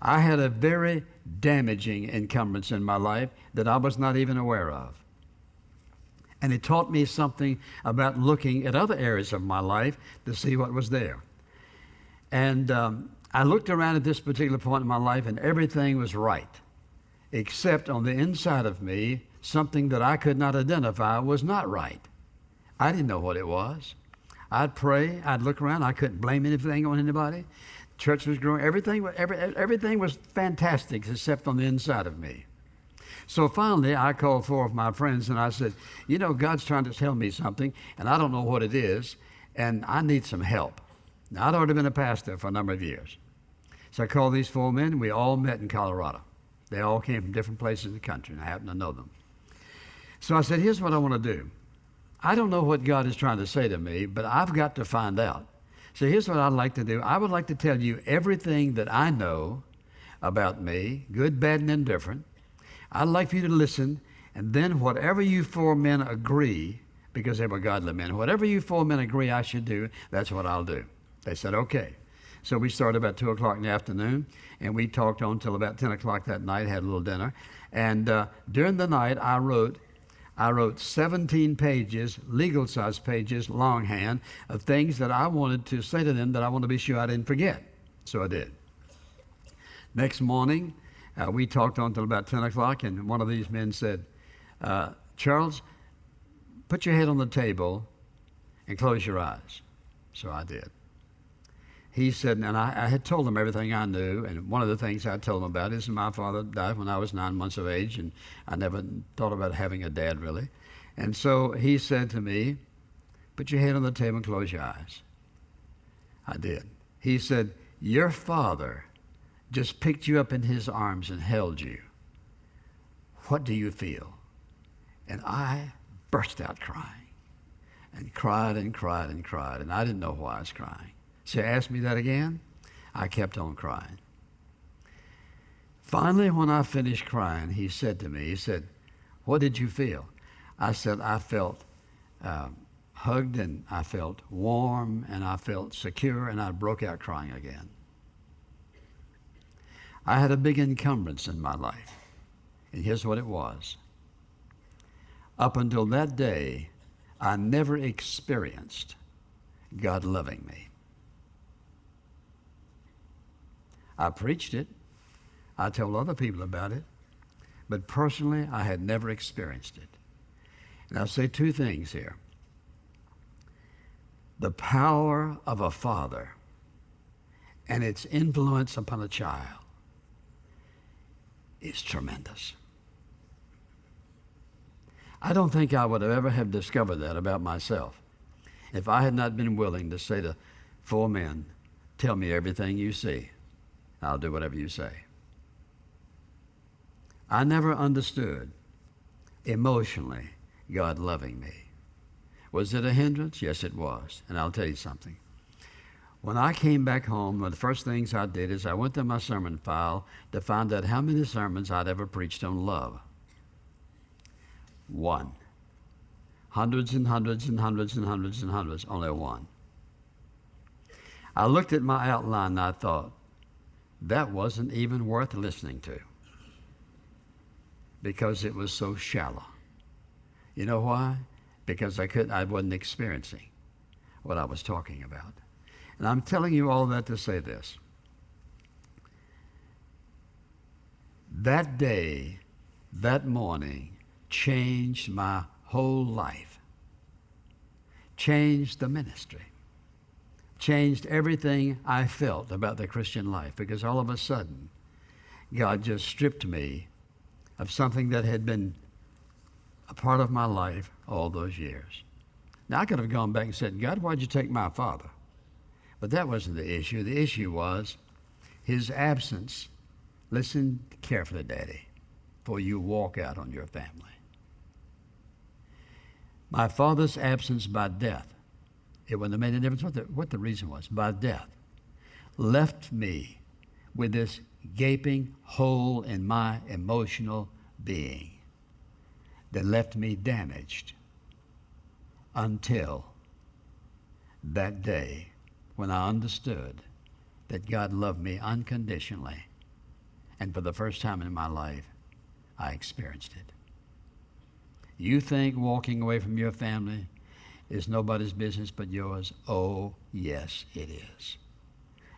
I had a very damaging encumbrance in my life that I was not even aware of. And it taught me something about looking at other areas of my life to see what was there. And I looked around at this particular point in my life, and everything was right, except on the inside of me, something that I could not identify was not right. I didn't know what it was. I'd pray, I'd look around, I couldn't blame anything on anybody. Church was growing, everything was fantastic except on the inside of me. So finally, I called 4 of my friends and I said, you know, God's trying to tell me something, and I don't know what it is, and I need some help. Now, I'd already been a pastor for a number of years. So I called these 4 men, and we all met in Colorado. They all came from different places in the country, and I happened to know them. So I said, here's what I want to do. I don't know what God is trying to say to me, but I've got to find out. So here's what I'd like to do. I would like to tell you everything that I know about me, good, bad, and indifferent. I'd like for you to listen, and then whatever you 4 men agree, because they were godly men, whatever you 4 men agree I should do, that's what I'll do. They said, okay. So we started about 2 o'clock in the afternoon, and we talked on until about 10 o'clock that night, had a little dinner. And during the night, I wrote 17 pages, legal-size pages, longhand, of things that I wanted to say to them that I want to be sure I didn't forget. So I did. Next morning, we talked on until about 10 o'clock, and one of these men said, Charles, put your head on the table and close your eyes. So I did. He said, and I had told him everything I knew, and one of the things I told him about is my father died when I was 9 months of age, and I never thought about having a dad, really. And so he said to me, put your head on the table and close your eyes. I did. He said, your father just picked you up in his arms and held you. What do you feel? And I burst out crying, and cried and cried and cried, and I didn't know why I was crying. So he asked me that again. I kept on crying. Finally, when I finished crying, he said to me, he said, what did you feel? I said, I felt hugged, and I felt warm, and I felt secure, and I broke out crying again. I had a big encumbrance in my life, and here's what it was. Up until that day, I never experienced God loving me. I preached it. I told other people about it. But personally, I had never experienced it. And I'll say 2 things here. The power of a father and its influence upon a child is tremendous. I don't think I would have ever have discovered that about myself if I had not been willing to say to 4 men, tell me everything you see. I'll do whatever you say. I never understood emotionally God loving me. Was it a hindrance? Yes, it was. And I'll tell you something. When I came back home, one of the first things I did is I went to my sermon file to find out how many sermons I'd ever preached on love. 1. Hundreds and hundreds and hundreds and hundreds and hundreds, only 1. I looked at my outline and I thought, that wasn't even worth listening to because it was so shallow. You know why? Because I wasn't experiencing what I was talking about. And I'm telling you all that to say this. That day, that morning, changed my whole life. Changed the ministry. Changed everything I felt about the Christian life, because all of a sudden, God just stripped me of something that had been a part of my life all those years. Now, I could have gone back and said, God, why'd you take my father? But that wasn't the issue. The issue was his absence. Listen carefully, Daddy, before you walk out on your family. My father's absence by death, it wouldn't have made any difference what the reason was, by death, left me with this gaping hole in my emotional being that left me damaged until that day when I understood that God loved me unconditionally And for the first time in my life, I experienced it. You think walking away from your family is nobody's business but yours? Oh, yes, it is.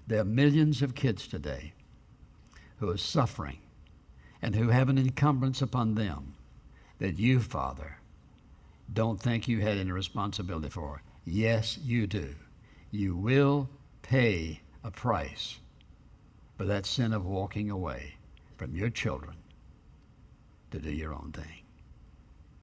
There are millions of kids today who are suffering and who have an encumbrance upon them that you, Father, don't think you had any responsibility for. Yes, you do. You will pay a price for that sin of walking away from your children to do your own thing.